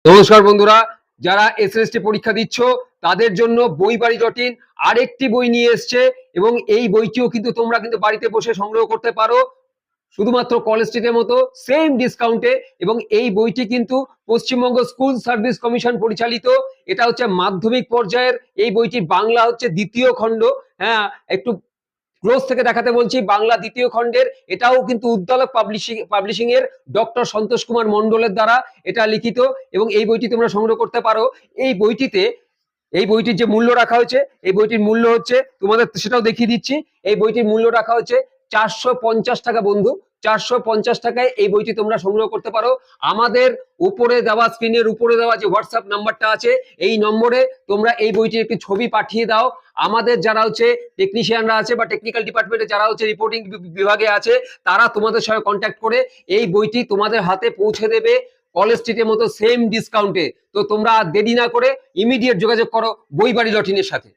নমস্কার বন্ধুরা, যারা এসএসটি পরীক্ষা দিচ্ছ তাদের জন্য বইবাড়ি.in আরেকটি বই নিয়ে এসছে এবং এই বইটিও কিন্তু তোমরা কিন্তু বাড়িতে বসে সংগ্রহ করতে পারো শুধুমাত্র কলেজ স্ট্রিটের মতো সেম ডিসকাউন্টে। এবং এই বইটি কিন্তু পশ্চিমবঙ্গ স্কুল সার্ভিস কমিশন পরিচালিত। এটা হচ্ছে মাধ্যমিক পর্যায়ের এই বইটি। বাংলা হচ্ছে দ্বিতীয় খণ্ড। হ্যাঁ, একটু ক্লোজ থেকে দেখাতে বলছি। বাংলা দ্বিতীয় খণ্ডের, এটাও কিন্তু উদ্দালক পাবলিশিং এর ডক্টর সন্তোষ কুমার মন্ডলের দ্বারা এটা লিখিত এবং এই বইটি তোমরা সংগ্রহ করতে পারো। এই বইটির যে মূল্য রাখা হয়েছে, এই বইটির মূল্য হচ্ছে, তোমাদের সেটাও দেখিয়ে দিচ্ছি। এই বইটির মূল্য রাখা হচ্ছে 450 টাকা বন্ধু। 450 টাকায় এই বইটি তোমরা সংগ্রহ করতে পারো। আমাদের উপরে দেওয়া, স্ক্রিনের উপরে দেওয়া যে হোয়াটসঅ্যাপ নাম্বারটা আছে, এই নম্বরে তোমরা এই বইটির একটি ছবি পাঠিয়ে দাও। আমাদের যারা হচ্ছে টেকনিশিয়ানরা আছে বা টেকনিক্যাল ডিপার্টমেন্টে যারা হচ্ছে রিপোর্টিং বিভাগে আছে, তারা তোমাদের সঙ্গে কন্ট্যাক্ট করে এই বইটি তোমাদের হাতে পৌঁছে দেবে কলেজ স্ট্রিটের মতো সেম ডিসকাউন্টে। তো তোমরা দেরি না করে ইমিডিয়েট যোগাযোগ করো বইবাড়ি.in এর সাথে।